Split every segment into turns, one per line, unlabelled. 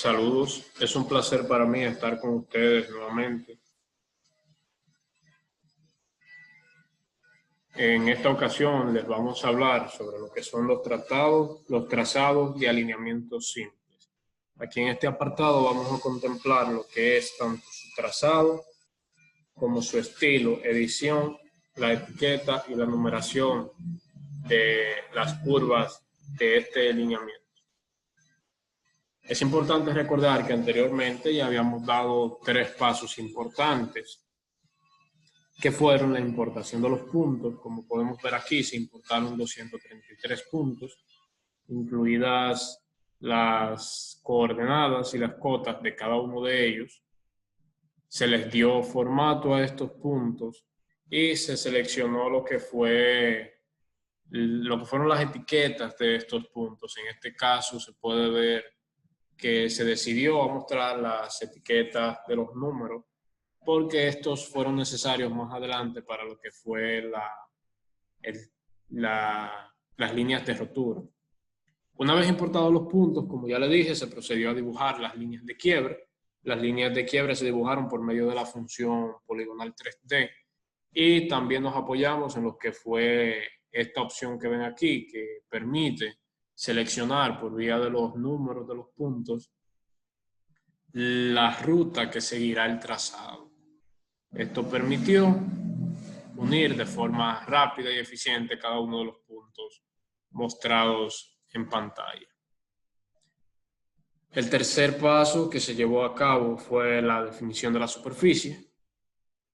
Saludos, es un placer para mí estar con ustedes nuevamente. En esta ocasión les vamos a hablar sobre lo que son los trazados y alineamientos simples. Aquí en este apartado vamos a contemplar lo que es tanto su trazado como su estilo, edición, la etiqueta y la numeración de las curvas de este alineamiento. Es importante recordar que anteriormente ya habíamos dado 3 pasos importantes, que fueron la importación de los puntos. Como podemos ver aquí, se importaron 233 puntos, incluidas las coordenadas y las cotas de cada uno de ellos. Se les dio formato a estos puntos y se seleccionó lo que fueron las etiquetas de estos puntos. En este caso se puede ver que se decidió mostrar las etiquetas de los números porque estos fueron necesarios más adelante para lo que fue las líneas de rotura. Una vez importados los puntos, como ya le dije, se procedió a dibujar las líneas de quiebre. Las líneas de quiebre se dibujaron por medio de la función poligonal 3D y también nos apoyamos en lo que fue esta opción que ven aquí, que permite seleccionar por vía de los números de los puntos la ruta que seguirá el trazado. Esto permitió unir de forma rápida y eficiente cada uno de los puntos mostrados en pantalla. El tercer paso que se llevó a cabo fue la definición de la superficie.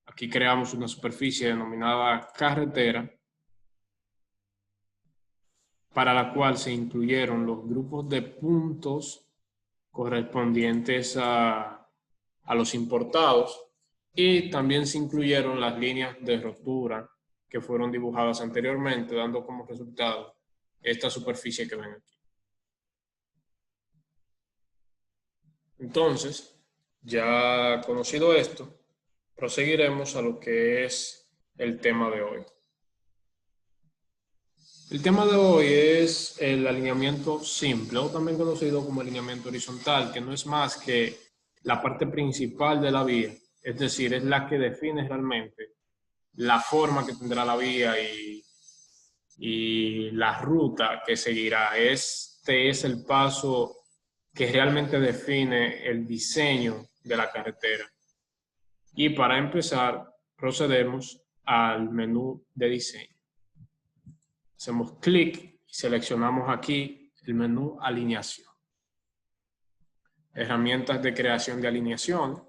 Aquí creamos una superficie denominada carretera, para la cual se incluyeron los grupos de puntos correspondientes a los importados y también se incluyeron las líneas de rotura que fueron dibujadas anteriormente, dando como resultado esta superficie que ven aquí. Entonces, ya conocido esto, proseguiremos a lo que es el tema de hoy. El tema de hoy es el alineamiento simple, o también conocido como alineamiento horizontal, que no es más que la parte principal de la vía, es decir, es la que define realmente la forma que tendrá la vía y la ruta que seguirá. Este es el paso que realmente define el diseño de la carretera. Y para empezar, procedemos al menú de diseño. Hacemos clic y seleccionamos aquí el menú alineación. Herramientas de creación de alineación.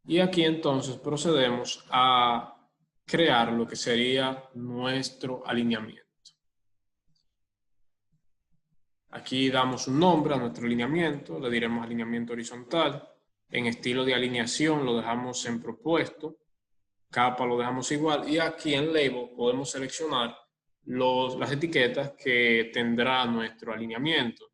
Y aquí entonces procedemos a crear lo que sería nuestro alineamiento. Aquí damos un nombre a nuestro alineamiento, le diremos alineamiento horizontal. En estilo de alineación lo dejamos en propuesto. Capa lo dejamos igual y aquí en label podemos seleccionar las etiquetas que tendrá nuestro alineamiento.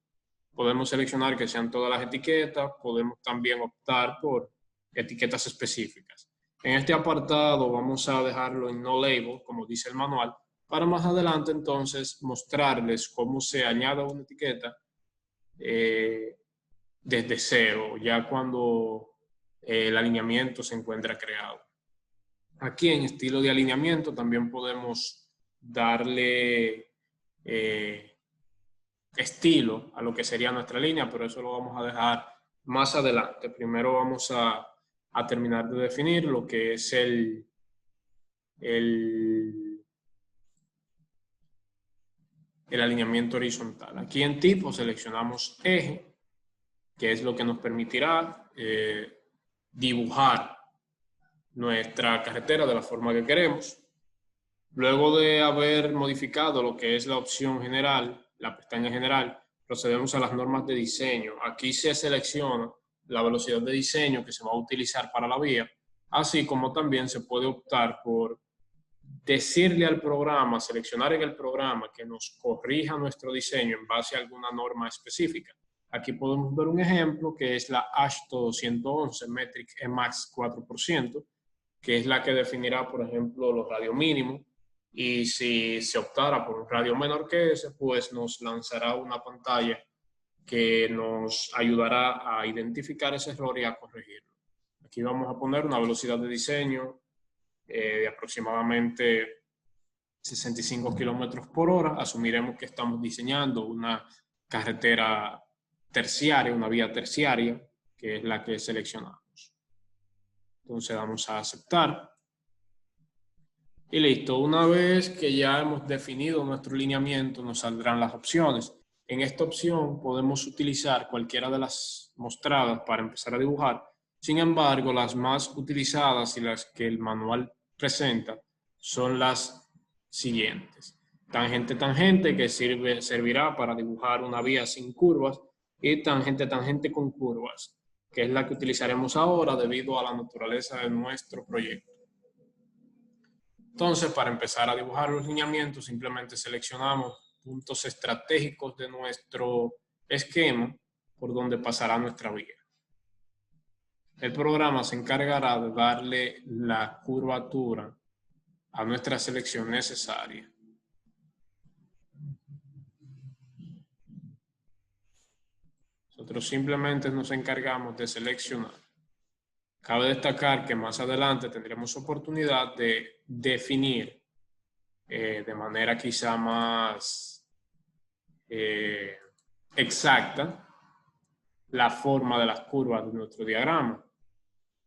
Podemos seleccionar que sean todas las etiquetas, podemos también optar por etiquetas específicas. En este apartado vamos a dejarlo en no label, como dice el manual, para más adelante entonces mostrarles cómo se añade una etiqueta desde cero, ya cuando el alineamiento se encuentra creado. Aquí en estilo de alineamiento también podemos darle estilo a lo que sería nuestra línea, pero eso lo vamos a dejar más adelante. Primero vamos a terminar de definir lo que es el alineamiento horizontal. Aquí en tipo seleccionamos eje, que es lo que nos permitirá dibujar nuestra carretera de la forma que queremos. Luego de haber modificado lo que es la opción general, la pestaña general, procedemos a las normas de diseño. Aquí se selecciona la velocidad de diseño que se va a utilizar para la vía, así como también se puede optar por decirle al programa, seleccionar en el programa que nos corrija nuestro diseño en base a alguna norma específica. Aquí podemos ver un ejemplo que es la AASHTO 211 Metric Emax 4%, que es la que definirá, por ejemplo, los radios mínimos. Y si se optara por un radio menor que ese, pues nos lanzará una pantalla que nos ayudará a identificar ese error y a corregirlo. Aquí vamos a poner una velocidad de diseño de aproximadamente 65 kilómetros por hora. Asumiremos que estamos diseñando una carretera terciaria, una vía terciaria, que es la que seleccionamos. Entonces vamos a aceptar. Y listo, una vez que ya hemos definido nuestro lineamiento, nos saldrán las opciones. En esta opción podemos utilizar cualquiera de las mostradas para empezar a dibujar. Sin embargo, las más utilizadas y las que el manual presenta son las siguientes. Tangente, tangente, que servirá para dibujar una vía sin curvas, y tangente, tangente con curvas, que es la que utilizaremos ahora debido a la naturaleza de nuestro proyecto. Entonces, para empezar a dibujar los lineamientos, simplemente seleccionamos puntos estratégicos de nuestro esquema por donde pasará nuestra vía. El programa se encargará de darle la curvatura a nuestra selección necesaria. Nosotros simplemente nos encargamos de seleccionar. Cabe destacar que más adelante tendremos oportunidad de definir de manera quizá más exacta la forma de las curvas de nuestro diagrama.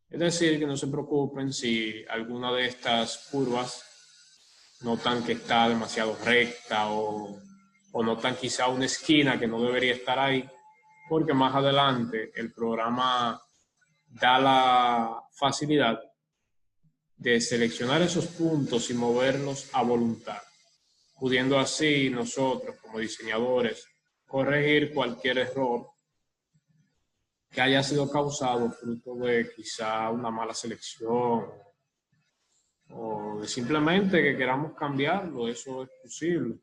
Es decir, que no se preocupen si alguna de estas curvas notan que está demasiado recta o notan quizá una esquina que no debería estar ahí, porque más adelante el programa da la facilidad de seleccionar esos puntos y moverlos a voluntad, pudiendo así nosotros como diseñadores corregir cualquier error que haya sido causado fruto de quizá una mala selección o de simplemente que queramos cambiarlo. Eso es posible.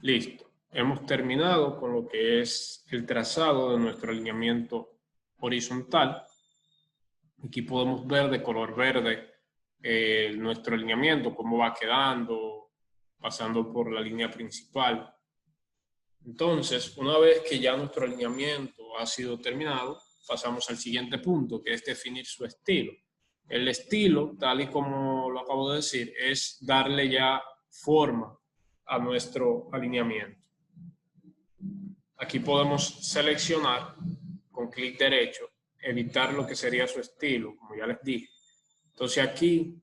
Listo. Hemos terminado con lo que es el trazado de nuestro alineamiento horizontal. Aquí podemos ver de color verde nuestro alineamiento, cómo va quedando, pasando por la línea principal. Entonces, una vez que ya nuestro alineamiento ha sido terminado, pasamos al siguiente punto, que es definir su estilo. El estilo, tal y como lo acabo de decir, es darle ya forma a nuestro alineamiento. Aquí podemos seleccionar con clic derecho, editar lo que sería su estilo, como ya les dije. Entonces aquí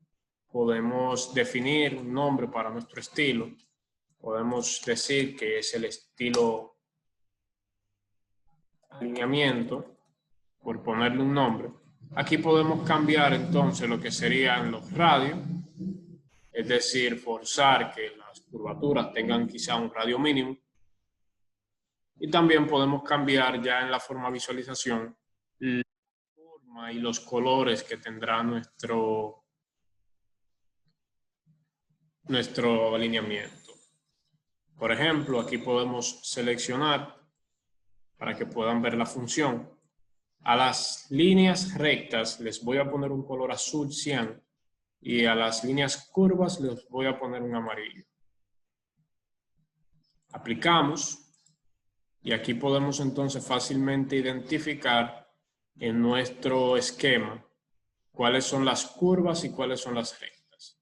podemos definir un nombre para nuestro estilo. Podemos decir que es el estilo alineamiento, por ponerle un nombre. Aquí podemos cambiar entonces lo que serían los radios, es decir, forzar que las curvaturas tengan quizá un radio mínimo. Y también podemos cambiar ya en la forma visualización la forma y los colores que tendrá nuestro alineamiento. Por ejemplo, aquí podemos seleccionar para que puedan ver la función. A las líneas rectas les voy a poner un color azul cian y a las líneas curvas les voy a poner un amarillo. Aplicamos y aquí podemos entonces fácilmente identificar en nuestro esquema cuáles son las curvas y cuáles son las rectas.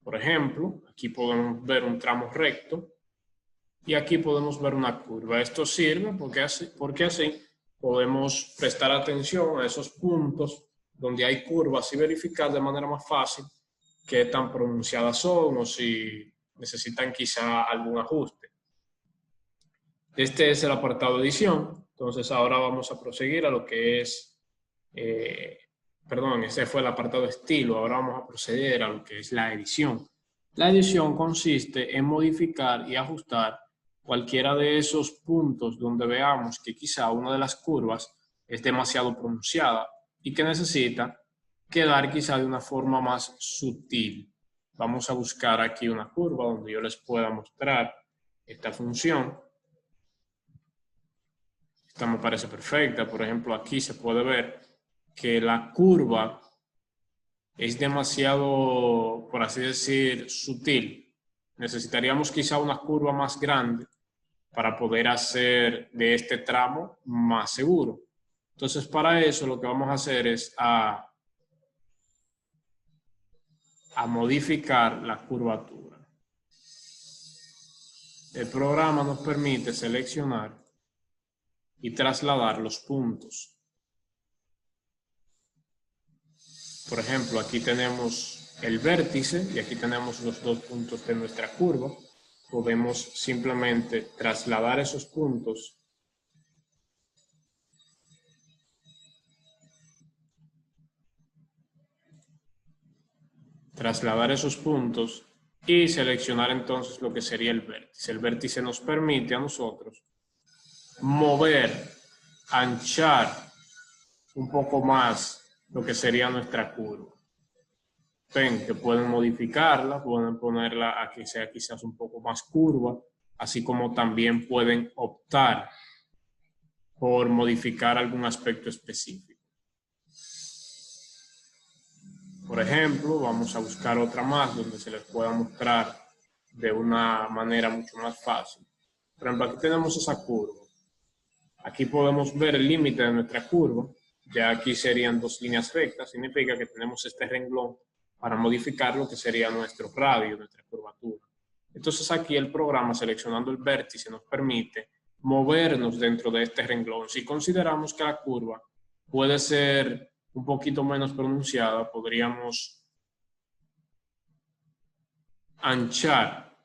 Por ejemplo, aquí podemos ver un tramo recto y aquí podemos ver una curva. Esto sirve porque así podemos prestar atención a esos puntos donde hay curvas y verificar de manera más fácil qué tan pronunciadas son o si necesitan quizá algún ajuste. Este es el apartado edición. Entonces ahora vamos a proseguir a lo que es, ese fue el apartado estilo. Ahora vamos a proceder a lo que es la edición. La edición consiste en modificar y ajustar cualquiera de esos puntos donde veamos que quizá una de las curvas es demasiado pronunciada y que necesita quedar quizá de una forma más sutil. Vamos a buscar aquí una curva donde yo les pueda mostrar esta función. Esta me parece perfecta. Por ejemplo, aquí se puede ver que la curva es demasiado, por así decir, sutil. Necesitaríamos quizá una curva más grande para poder hacer de este tramo más seguro. Entonces, para eso lo que vamos a hacer es a modificar la curvatura. El programa nos permite seleccionar y trasladar los puntos. Por ejemplo, aquí tenemos el vértice y aquí tenemos los dos puntos de nuestra curva. Podemos simplemente trasladar esos puntos y seleccionar entonces lo que sería el vértice. El vértice nos permite a nosotros mover, anchar un poco más lo que sería nuestra curva. Ven que pueden modificarla, pueden ponerla a que sea quizás un poco más curva, así como también pueden optar por modificar algún aspecto específico. Por ejemplo, vamos a buscar otra más donde se les pueda mostrar de una manera mucho más fácil. Por ejemplo, aquí tenemos esa curva. Aquí podemos ver el límite de nuestra curva. Ya aquí serían dos líneas rectas. Significa que tenemos este renglón para modificar lo que sería nuestro radio, nuestra curvatura. Entonces aquí el programa, seleccionando el vértice, nos permite movernos dentro de este renglón. Si consideramos que la curva puede ser un poquito menos pronunciada, podríamos anchar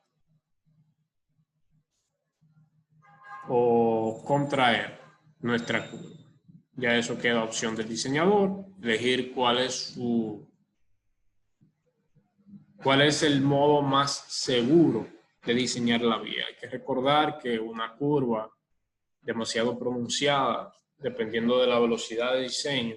o contraer nuestra curva. Ya eso queda a opción del diseñador, elegir cuál es el modo más seguro de diseñar la vía. Hay que recordar que una curva demasiado pronunciada, dependiendo de la velocidad de diseño,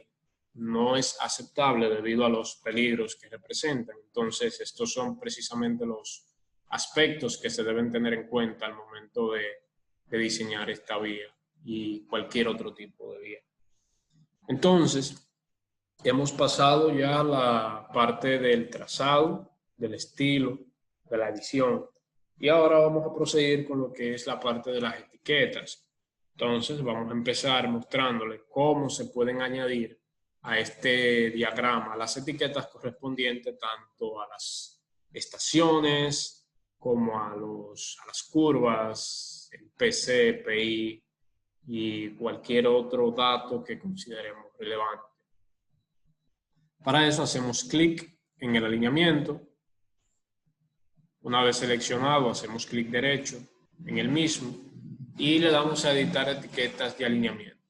no es aceptable debido a los peligros que representan. Entonces, estos son precisamente los aspectos que se deben tener en cuenta al momento de diseñar esta vía y cualquier otro tipo de vía. Entonces, hemos pasado ya a la parte del trazado, del estilo, de la edición. Y ahora vamos a proceder con lo que es la parte de las etiquetas. Entonces, vamos a empezar mostrándole cómo se pueden añadir a este diagrama las etiquetas correspondientes tanto a las estaciones como a las curvas, el PC, PI y cualquier otro dato que consideremos relevante. Para eso hacemos clic en el alineamiento. Una vez seleccionado, hacemos clic derecho en el mismo y le damos a editar etiquetas de alineamiento.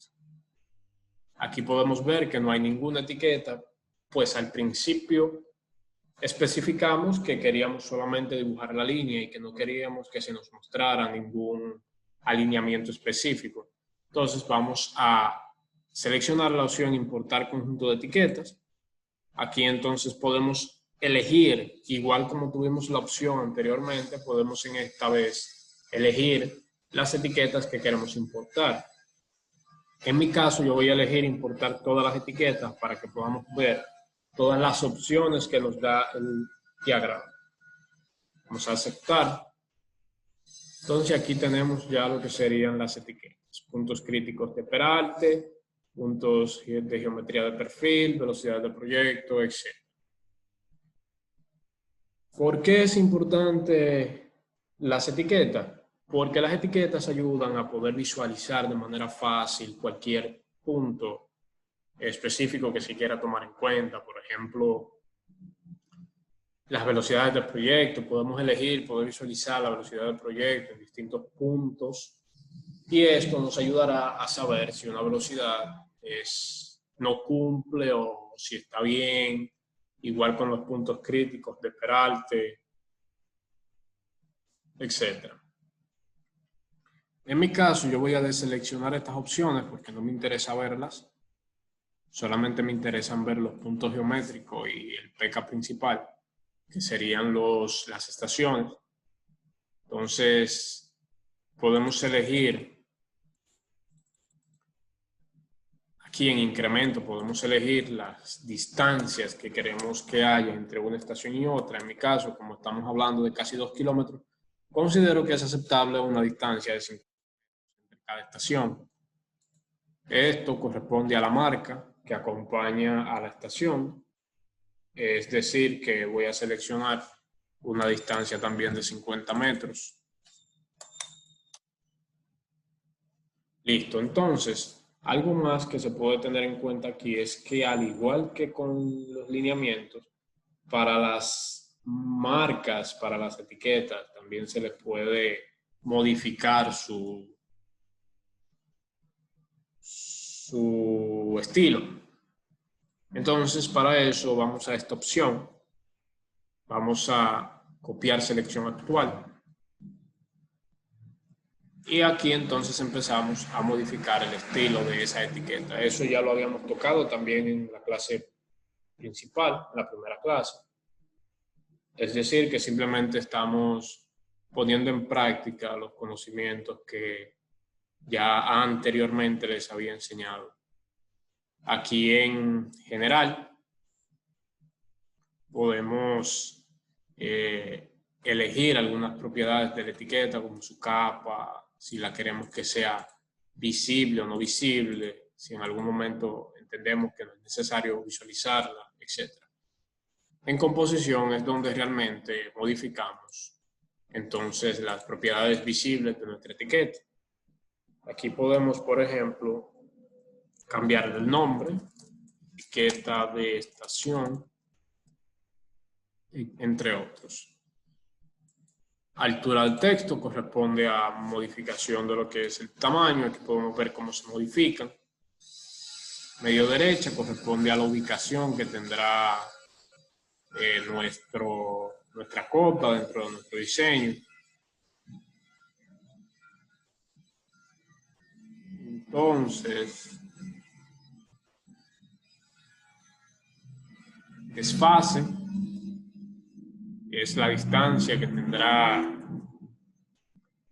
Aquí podemos ver que no hay ninguna etiqueta, pues al principio especificamos que queríamos solamente dibujar la línea y que no queríamos que se nos mostrara ningún alineamiento específico. Entonces vamos a seleccionar la opción importar conjunto de etiquetas. Aquí entonces podemos elegir, igual como tuvimos la opción anteriormente, podemos en esta vez elegir las etiquetas que queremos importar. En mi caso yo voy a elegir importar todas las etiquetas para que podamos ver todas las opciones que nos da el diagrama. Vamos a aceptar. Entonces aquí tenemos ya lo que serían las etiquetas. Puntos críticos de peralte, puntos de geometría de perfil, velocidad de proyecto, etc. ¿Por qué es importante las etiquetas? Porque las etiquetas ayudan a poder visualizar de manera fácil cualquier punto específico que se quiera tomar en cuenta. Por ejemplo, las velocidades del proyecto. Podemos elegir, poder visualizar la velocidad del proyecto en distintos puntos. Y esto nos ayudará a saber si una velocidad no cumple o si está bien. Igual con los puntos críticos de peralte, etc. En mi caso, yo voy a deseleccionar estas opciones porque no me interesa verlas. Solamente me interesan ver los puntos geométricos y el PK principal, que serían las estaciones. Entonces, podemos elegir, aquí en incremento, podemos elegir las distancias que queremos que haya entre una estación y otra. En mi caso, como estamos hablando de casi 2 kilómetros, considero que es aceptable una distancia de 5 entre cada estación. Esto corresponde a la marca que acompaña a la estación. Es decir, que voy a seleccionar una distancia también de 50 metros. Listo, entonces, algo más que se puede tener en cuenta aquí es que al igual que con los lineamientos, para las marcas, para las etiquetas, también se les puede modificar su estilo. Entonces, para eso vamos a esta opción. Vamos a copiar selección actual. Y aquí entonces empezamos a modificar el estilo de esa etiqueta. Eso ya lo habíamos tocado también en la clase principal, en la primera clase. Es decir, que simplemente estamos poniendo en práctica los conocimientos que ya anteriormente les había enseñado. Aquí en general podemos elegir algunas propiedades de la etiqueta como su capa, si la queremos que sea visible o no visible, si en algún momento entendemos que no es necesario visualizarla, etc. En composición es donde realmente modificamos entonces las propiedades visibles de nuestra etiqueta. Aquí podemos, por ejemplo, cambiar el nombre, etiqueta de estación, entre otros. Altura del texto corresponde a modificación de lo que es el tamaño. Aquí podemos ver cómo se modifican. Medio derecha corresponde a la ubicación que tendrá nuestra copa dentro de nuestro diseño. Entonces, desfase es la distancia que tendrá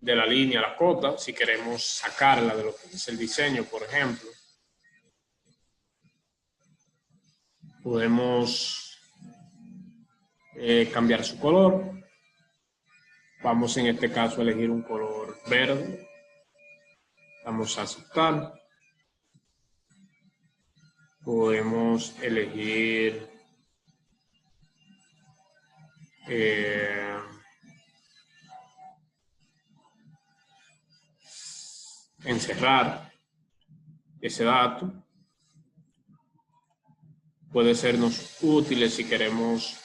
de la línea a la cota, si queremos sacarla de lo que es el diseño, por ejemplo. Podemos cambiar su color. Vamos en este caso a elegir un color verde. Vamos a aceptar. Podemos elegir encerrar ese dato. Puede sernos útil si queremos,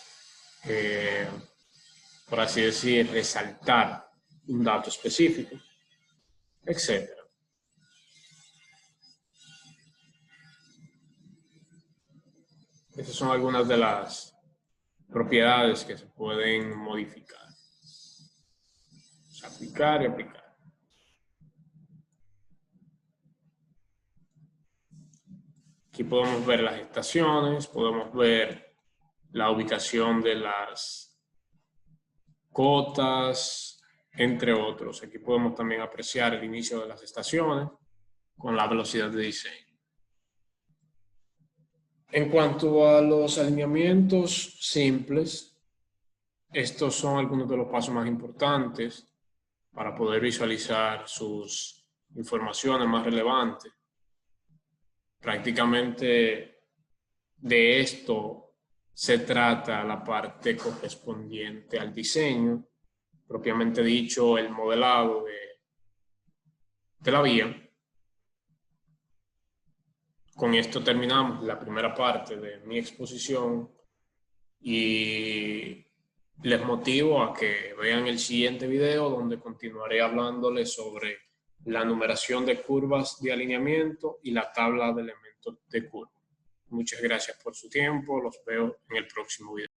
por así decir, resaltar un dato específico, etc. Esas son algunas de las propiedades que se pueden modificar. Aplicar y aplicar. Aquí podemos ver las estaciones, podemos ver la ubicación de las cotas, entre otros. Aquí podemos también apreciar el inicio de las estaciones con la velocidad de diseño. En cuanto a los alineamientos simples, estos son algunos de los pasos más importantes para poder visualizar sus informaciones más relevantes. Prácticamente de esto se trata la parte correspondiente al diseño, propiamente dicho, el modelado de la vía. Con esto terminamos la primera parte de mi exposición y les motivo a que vean el siguiente video donde continuaré hablándoles sobre la numeración de curvas de alineamiento y la tabla de elementos de curva. Muchas gracias por su tiempo. Los veo en el próximo video.